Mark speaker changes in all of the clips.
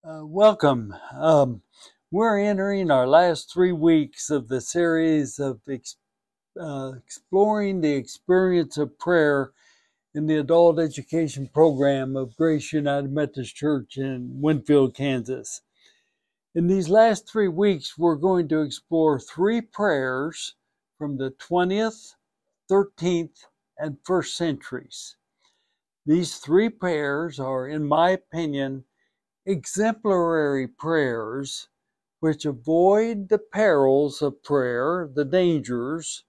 Speaker 1: Welcome. We're entering our last 3 weeks of the series of exploring the experience of prayer in the adult education program of Grace United Methodist Church in Winfield, Kansas. In these last 3 weeks, we're going to explore 3 prayers from the 20th, 13th, and 1st centuries. These 3 prayers are, in my opinion, exemplary prayers which avoid the perils of prayer, the dangers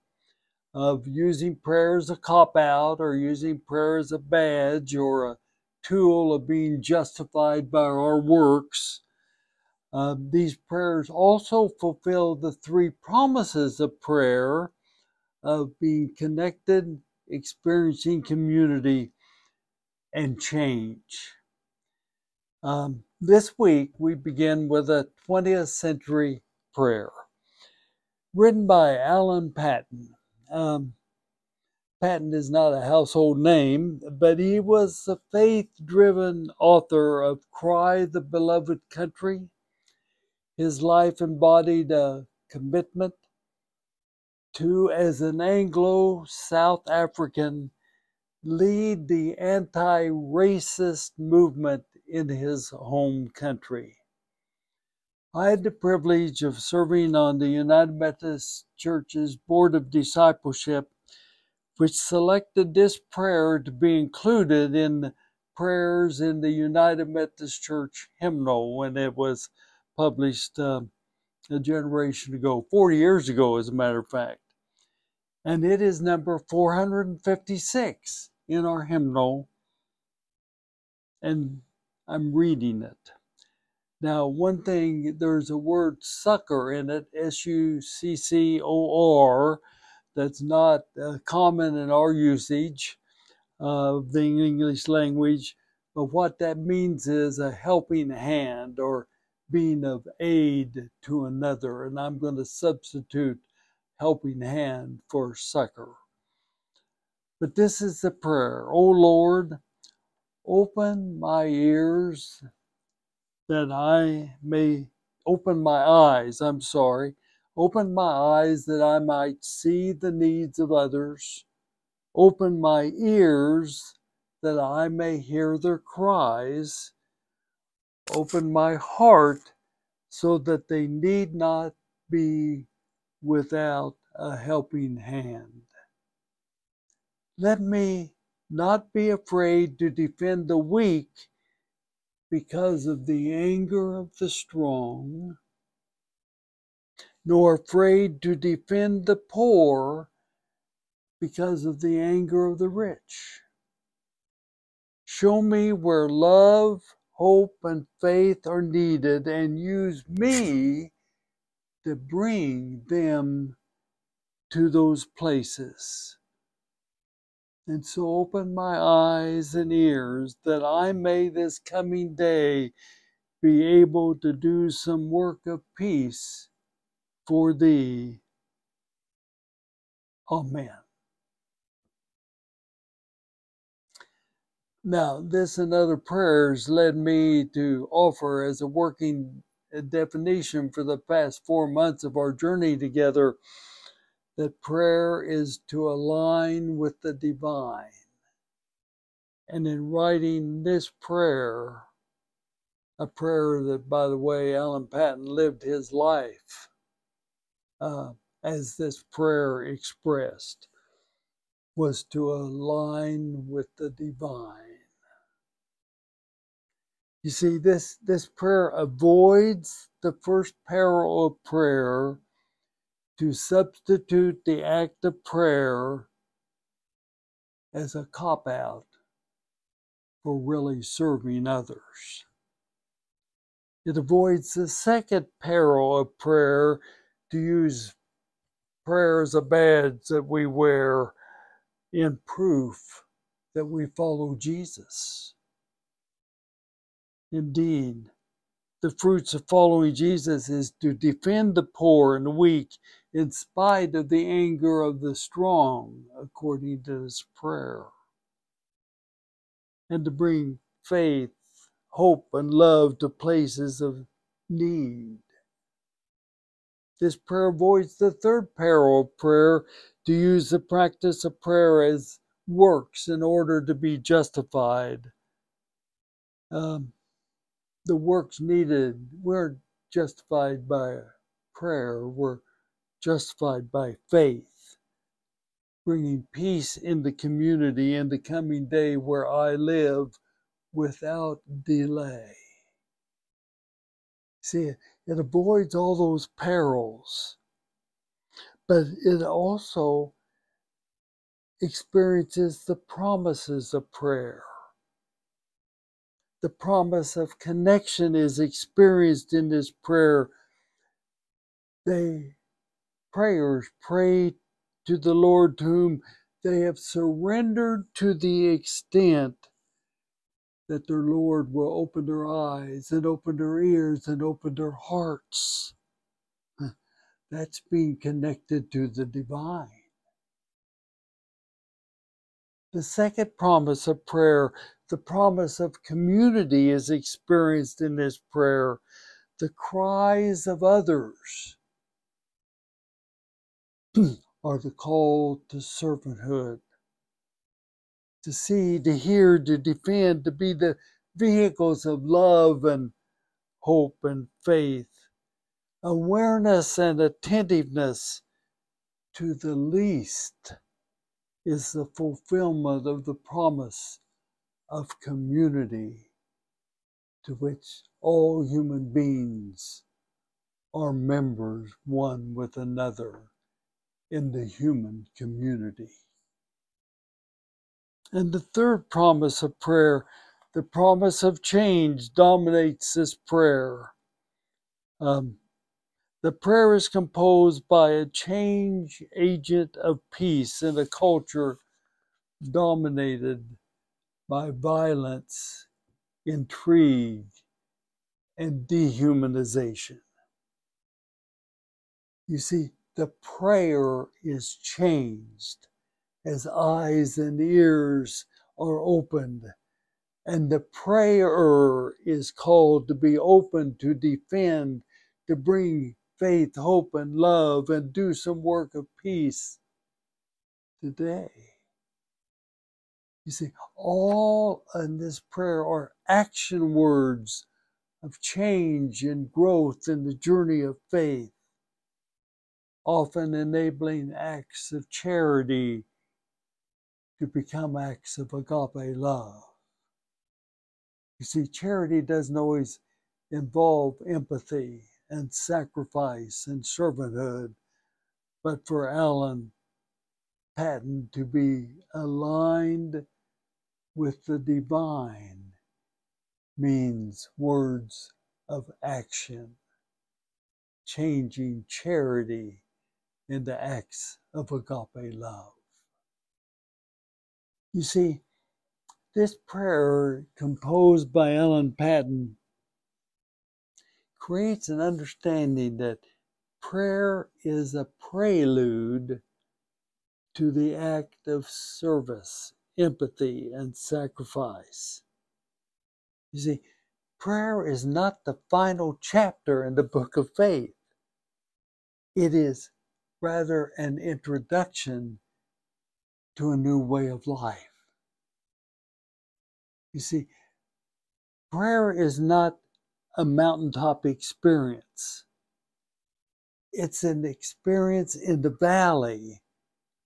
Speaker 1: of using prayer as a cop-out or using prayer as a badge or a tool of being justified by our works. These prayers also fulfill the 3 promises of prayer of being connected, experiencing community, and change. This week, we begin with a 20th century prayer written by Alan Paton. Paton is not a household name, but he was a faith-driven author of Cry the Beloved Country. His life embodied a commitment to, as an Anglo-South African, lead the anti-racist movement in his home country. I had the privilege of serving on the United Methodist Church's Board of Discipleship, which selected this prayer to be included in prayers in the United Methodist Church hymnal when it was published a generation ago, 40 years ago, as a matter of fact. And it is number 456 in our hymnal, and I'm reading it. Now, one thing, there's a word succor in it, S-U-C-C-O-R, that's not common in our usage of the English language, but what that means is a helping hand or being of aid to another, and I'm going to substitute helping hand for succor. But this is the prayer. O Lord, open my ears that I may open my eyes, open my eyes that I might see the needs of others. Open my ears that I may hear their cries. Open my heart so that they need not be without a helping hand. Let me not be afraid to defend the weak because of the anger of the strong, nor afraid to defend the poor because of the anger of the rich. Show me where love, hope, and faith are needed, and use me to bring them to those places. And so open my eyes and ears that I may this coming day be able to do some work of peace for thee. Amen. Now, this and other prayers led me to offer as a working definition for the past 4 months of our journey together that prayer is to align with the divine. And in writing this prayer, a prayer that, by the way, Alan Paton lived his life as this prayer expressed, was to align with the divine. You see, this prayer avoids the first peril of prayer to substitute the act of prayer as a cop-out for really serving others. It avoids the second peril of prayer to use prayer as a badge that we wear in proof that we follow Jesus. Indeed, the fruits of following Jesus is to defend the poor and weak in spite of the anger of the strong, according to this prayer, and to bring faith, hope and love to places of need. This prayer avoids the third peril of prayer, to use the practice of prayer as works in order to be justified. The works needed, we're justified by prayer, we're justified by faith, bringing peace in the community in the coming day where I live without delay. See, it avoids all those perils, but it also experiences the promises of prayer. The promise of connection is experienced in this prayer. Prayers pray to the Lord, to whom they have surrendered to the extent that their Lord will open their eyes and open their ears and open their hearts. That's being connected to the divine. The second promise of prayer, the promise of community, is experienced in this prayer. The cries of others are the call to servanthood. To see, to hear, to defend, to be the vehicles of love and hope and faith. Awareness and attentiveness to the least is the fulfillment of the promise of community, to which all human beings are members one with another in the human community. And the third promise of prayer, the promise of change, dominates this prayer. The prayer is composed by a change agent of peace in a culture dominated by violence, intrigue, and dehumanization. You see, the prayer is changed as eyes and ears are opened, and the prayer is called to be open, to defend, to bring faith, hope, and love, and do some work of peace today. You see, all in this prayer are action words of change and growth in the journey of faith, often enabling acts of charity to become acts of agape love. You see, charity doesn't always involve empathy and sacrifice and servanthood, but for Alan Paton to be aligned with the divine means words of action, changing charity into acts of agape love. You see, this prayer, composed by Alan Paton, creates an understanding that prayer is a prelude to the act of service, empathy, and sacrifice. You see, prayer is not the final chapter in the book of faith. It is rather an introduction to a new way of life. You see, prayer is not a mountaintop experience. It's an experience in the valley,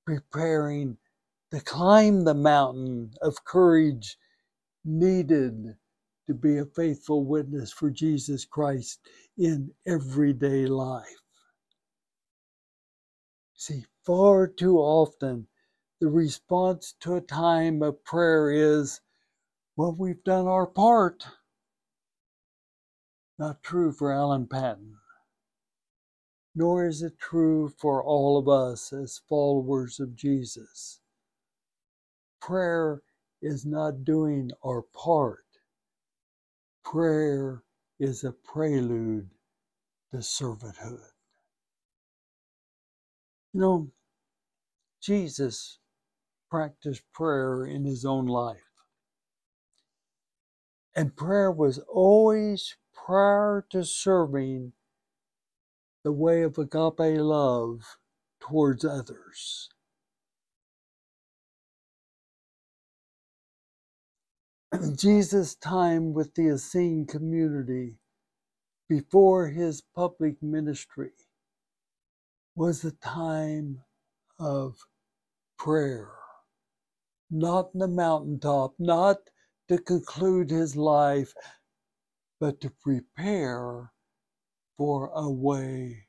Speaker 1: preparing to climb the mountain of courage needed to be a faithful witness for Jesus Christ in everyday life. See, far too often, the response to a time of prayer is, well, we've done our part. Not true for Alan Paton. Nor is it true for all of us as followers of Jesus. Prayer is not doing our part. Prayer is a prelude to servanthood. You know, Jesus practiced prayer in his own life. And prayer was always prior to serving the way of agape love towards others. Jesus' time with the Essene community before his public ministry was a time of prayer, not in the mountaintop, not to conclude his life, but to prepare for a way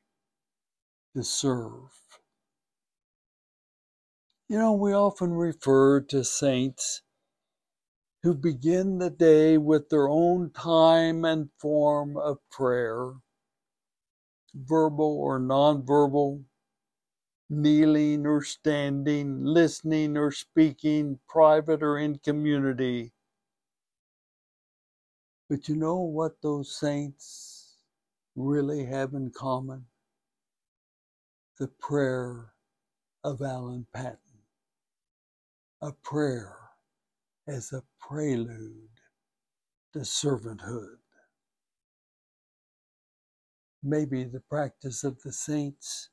Speaker 1: to serve. You know, we often refer to saints who begin the day with their own time and form of prayer, verbal or nonverbal, kneeling or standing, listening or speaking, private or in community. But you know what those saints really have in common? The prayer of Alan Paton. A prayer as a prelude to servanthood. Maybe the practice of the saints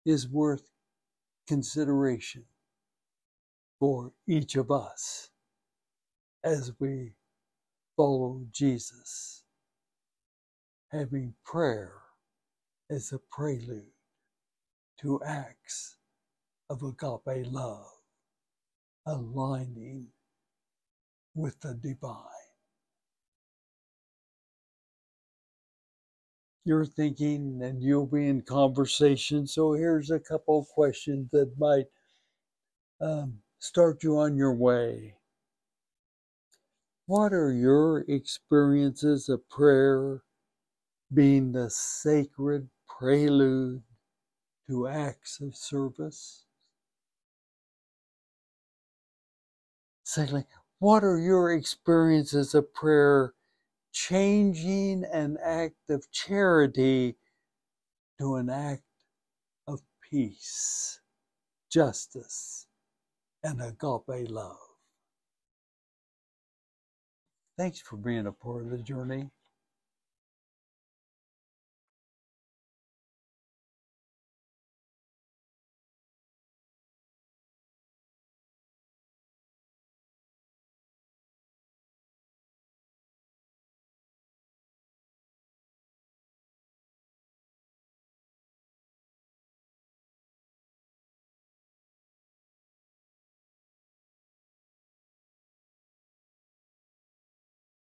Speaker 1: is worth consideration for each of us as we follow Jesus, having prayer as a prelude to acts of agape love, aligning with the divine. You're thinking and you'll be in conversation, so here's a couple of questions that might start you on your way. What are your experiences of prayer being the sacred prelude to acts of service? Secondly, what are your experiences of prayer changing an act of charity to an act of peace, justice, and agape love? Thanks for being a part of the journey.